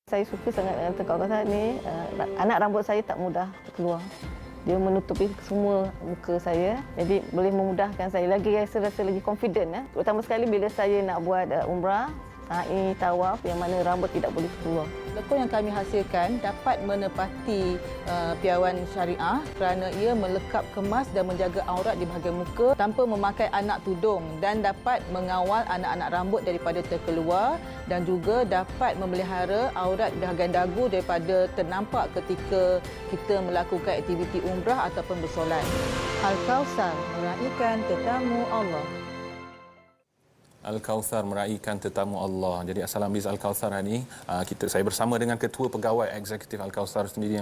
Saya suka sangat dengan tekuk kasar ni. Anak rambut saya tak mudah keluar. Dia menutupi semua muka saya. Jadi boleh memudahkan saya. Lagi rasa lagi confident. Terutama sekali bila saya nak buat umrah, sa'i, tawaf yang mana rambut tidak boleh keluar. Lekung yang kami hasilkan dapat menepati piawan syariah kerana ia melekap kemas dan menjaga aurat di bahagian muka tanpa memakai anak tudung dan dapat mengawal anak-anak rambut daripada terkeluar dan juga dapat memelihara aurat bahagian dagu daripada ternampak ketika kita melakukan aktiviti umrah ataupun bersolat. Al-Kausar meraihkan tetamu Allah. Al-Kausar meraihkan tetamu Allah. Jadi Assalamualaikum Biz Al-Kausar hari ini saya bersama dengan Ketua Pegawai Eksekutif Al-Kausar sendiri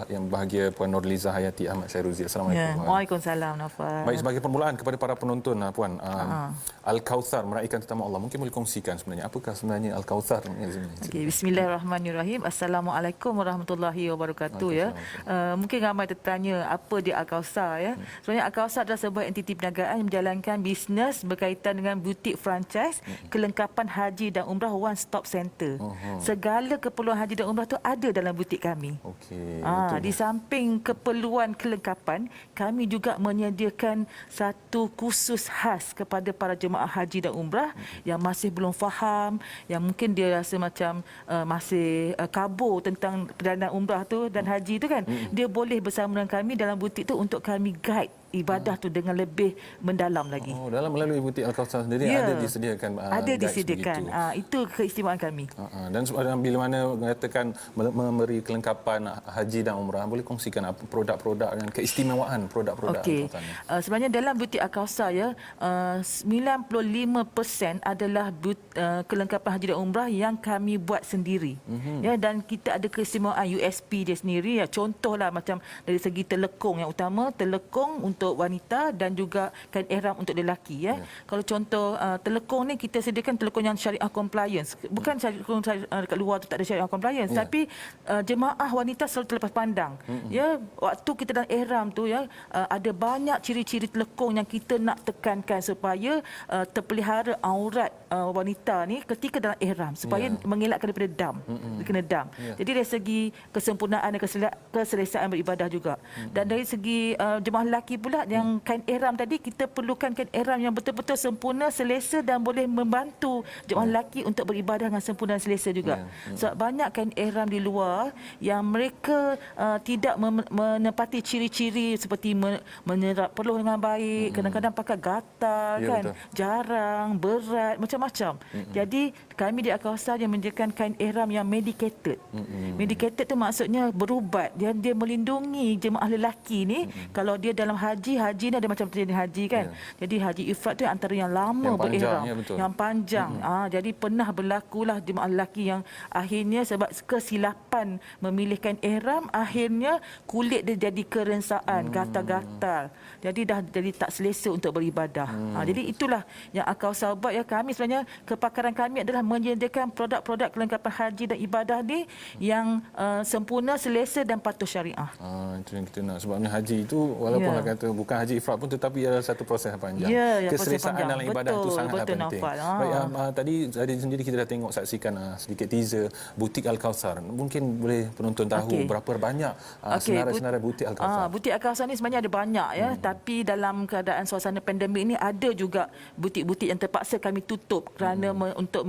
yang bahagia Puan Nurliza Hayati Ahmad Syairuzi. Assalamualaikum. Waalaikumsalam Nafal. Baik, sebagai permulaan kepada para penonton Puan, Al-Kausar meraihkan tetamu Allah. Mungkin boleh kongsikan sebenarnya apakah sebenarnya Al-Kausar ini? Okay, bismillahirrahmanirrahim. Assalamualaikum warahmatullahi wabarakatuh ya. Mungkin ramai tertanya apa dia Al-Kausar ya. Sebenarnya Al-Kausar adalah sebuah entiti perniagaan yang menjalankan bisnes berkaitan dengan butik franchise kelengkapan haji dan umrah one stop center. Segala keperluan haji dan umrah tu ada dalam butik kami. Okey. Di samping keperluan kelengkapan, kami juga menyediakan satu kursus khas kepada para jemaah haji dan umrah yang masih belum faham, yang mungkin dia rasa macam masih kabur tentang perjalanan umrah tu dan haji tu kan. Dia boleh bersama dengan kami dalam butik tu untuk kami guide ibadah tu dengan lebih mendalam lagi. Melalui butik Al-Kausar sendiri ada disediakan ada disediakan. Itu keistimewaan kami. Dan bila mana mengatakan memberi kelengkapan haji dan umrah, boleh kongsikan apa produk-produk dan keistimewaan produk-produk Al-Kausar ni? Sebenarnya dalam butik Al-Kausar ya, 95% adalah kelengkapan haji dan umrah yang kami buat sendiri. Ya, dan kita ada keistimewaan USP dia sendiri ya. Contohlah macam dari segi telekung yang utama, telekung untuk wanita dan juga kain ihram untuk lelaki ya. Kalau contoh telekung ni kita sediakan telekung yang syariah compliance. Bukan telekung dekat luar tu tak ada syariah compliance, tapi jemaah wanita selalu terlepas pandang. Ya, waktu kita dalam ihram tu ya, ada banyak ciri-ciri telekung yang kita nak tekankan supaya terpelihara aurat wanita ni ketika dalam ihram supaya mengelakkan daripada dam. Kena dam. Jadi dari segi kesempurnaan dan keselesaan beribadah juga. Dan dari segi jemaah lelaki pula yang kain ihram tadi, kita perlukan kain ihram yang betul-betul sempurna, selesa dan boleh membantu jemaah lelaki untuk beribadah dengan sempurna dan selesa juga. Sebab banyak kain ihram di luar yang mereka tidak menepati ciri-ciri seperti menyerap peluh dengan baik, kadang-kadang pakai gatal kan, betul, jarang, berat, macam-macam. Jadi kami di Al-Kausar yang menyediakan kain ihram yang medicated. Medicated tu maksudnya berubat, dia melindungi jemaah lelaki ni. Kalau dia dalam haji ni ada macam jenis haji kan. Jadi haji ifrat tu antara yang lama berihram, yang panjang. Jadi pernah berlakulah jemaah lelaki yang akhirnya sebab kesilapan memilihkan ihram, akhirnya kulit dia jadi kerensaan, gatal-gatal. Jadi dah jadi tak selesa untuk beribadah. Jadi itulah yang Al-Kausar buat ya. Kami sebenarnya kepakaran kami adalah menyediakan produk-produk kelengkapan haji dan ibadah ni yang sempurna, selesa dan patuh syariah. Itu yang kita nak. Sebabnya haji itu walaupun kata bukan haji ifrat pun, tetapi adalah satu proses yang panjang. Keselesaan dalam ibadah itu sangatlah penting. Baik, tadi sendiri kita dah tengok, saksikan sedikit teaser butik Al-Kausar. Mungkin boleh penonton tahu berapa banyak senarai-senarai butik Al-Kausar. Butik Al-Kausar ni sebenarnya ada banyak ya, tapi dalam keadaan suasana pandemik ini ada juga butik-butik yang terpaksa kami tutup kerana untuk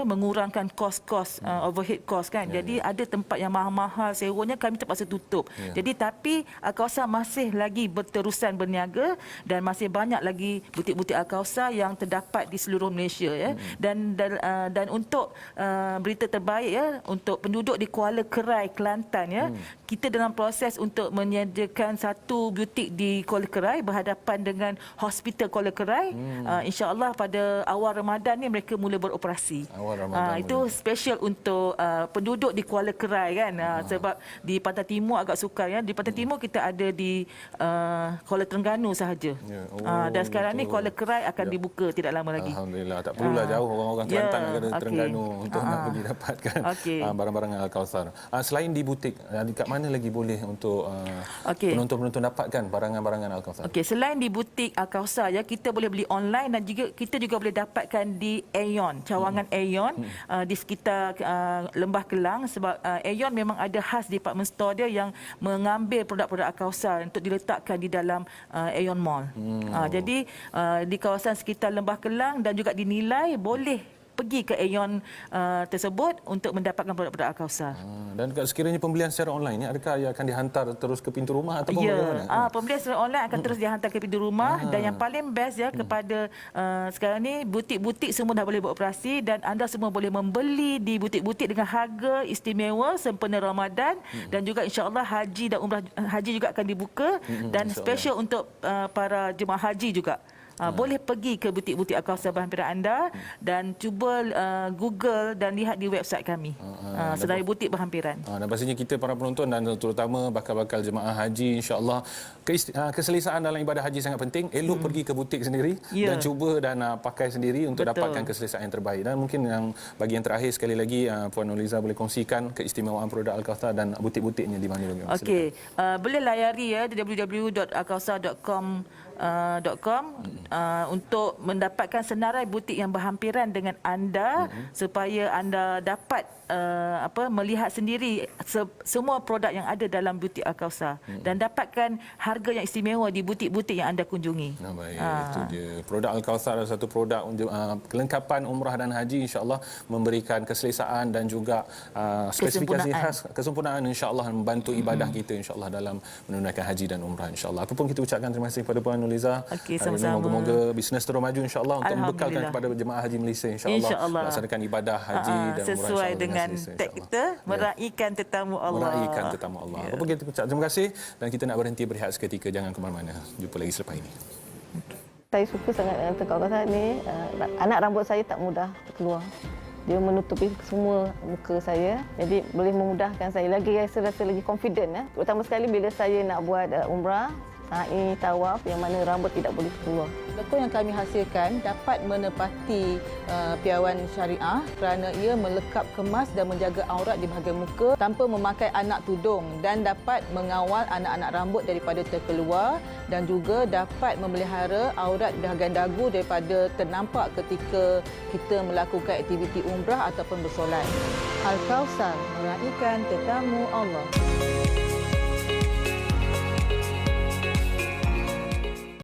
mengurangkan kos-kos, overhead cost kan. Jadi ada tempat yang mahal-mahal sewanya kami terpaksa tutup. Jadi tapi Al-Kausar masih lagi berterusan berniaga dan masih banyak lagi butik-butik Al-Kausar yang terdapat di seluruh Malaysia ya. Dan untuk berita terbaik ya, untuk penduduk di Kuala Kerai, Kelantan ya, kita dalam proses untuk menyediakan satu butik di Kuala Kerai berhadapan dengan Hospital Kuala Kerai. InsyaAllah pada awal Ramadan ni mereka mula beroperasi. Itu special untuk penduduk di Kuala Kerai kan. Sebab di Pantai Timur agak sukar ya. Di Pantai Timur kita ada di Kuala Terengganu sahaja. Dan sekarang ni Kuala Kerai akan dibuka tidak lama lagi. Alhamdulillah, tak perlulah jauh orang-orang Kelantan ke Terengganu untuk nak pergi dapatkan barang-barang Al-Kausar. Selain di butik, dekat mana mana lagi boleh untuk penonton-penonton dapatkan barangan-barangan Al-Kautsar? Okey, selain di butik Al-Kautsar ya, kita boleh beli online dan juga kita juga boleh dapatkan di Aeon, cawangan Aeon di sekitar Lembah Kelang, sebab Aeon memang ada khas department store dia yang mengambil produk-produk Al-Kautsar untuk diletakkan di dalam Aeon Mall. Jadi di kawasan sekitar Lembah Kelang dan juga dinilai boleh pergi ke Aeon tersebut untuk mendapatkan produk-produk Al-Kautsar. Dan sekiranya pembelian secara online ni, adakah ia akan dihantar terus ke pintu rumah ataupun bagaimana? Pembelian secara online akan terus dihantar ke pintu rumah dan yang paling best ya kepada sekarang ni butik-butik semua dah boleh beroperasi dan anda semua boleh membeli di butik-butik dengan harga istimewa sempena Ramadan dan juga insya-Allah haji dan umrah haji juga akan dibuka dan special untuk para jemaah haji juga. Boleh pergi ke butik-butik Al-Kautsar berhampiran anda dan cuba Google dan lihat di website kami. Sedaya butik berhampiran. Dan pastinya kita para penonton dan terutama bakal-bakal jemaah haji, insya-Allah keselesaan dalam ibadah haji sangat penting. Elok pergi ke butik sendiri dan cuba dan pakai sendiri untuk dapatkan keselesaan yang terbaik. Dan mungkin yang bagi yang terakhir sekali lagi Puan Nurliza boleh kongsikan keistimewaan produk Al-Kautsar dan butik-butiknya di mana? Okey, boleh layari ya www.alkautsar.com untuk mendapatkan senarai butik yang berhampiran dengan anda supaya anda dapat melihat sendiri semua produk yang ada dalam butik Al-Kautsar dan dapatkan harga yang istimewa di butik-butik yang anda kunjungi. Baik, itu dia. Produk Al-Kautsar adalah satu produk kelengkapan umrah dan haji, insya-Allah memberikan keselesaan dan juga spesifikasi khas, kesempurnaan, insya-Allah membantu ibadah kita insya-Allah dalam menunaikan haji dan umrah insya-Allah. Apa pun kita ucapkan terima kasih kepada Puan Nurliza. Okey, sama-sama. Moga-moga bisnes terus maju insya-Allah untuk membekalkan kepada jemaah haji Malaysia insya-Allah melaksanakan ibadah haji dan umrah sesuai dengan tag kita meraihkan tetamu Allah. Meraihkan tetamu Allah. Apa pun kita ucap terima kasih dan kita nak berhenti berehat seketika, jangan ke mana-mana. Jumpa lagi selepas ini. Saya suka sangat dengan tekak Al-Kautsar ni. Anak rambut saya tak mudah keluar. Dia menutupi semua muka saya. Jadi boleh memudahkan saya. Lagi saya rasa lagi confident. Terutama sekali bila saya nak buat umrah, sa'i, tawaf yang mana rambut tidak boleh keluar. Lekuk yang kami hasilkan dapat menepati piawan syariah kerana ia melekap kemas dan menjaga aurat di bahagian muka tanpa memakai anak tudung dan dapat mengawal anak-anak rambut daripada terkeluar dan juga dapat memelihara aurat bahagian dagu daripada ternampak ketika kita melakukan aktiviti umrah ataupun bersolat. Al-Kautsar meraihkan tetamu Allah.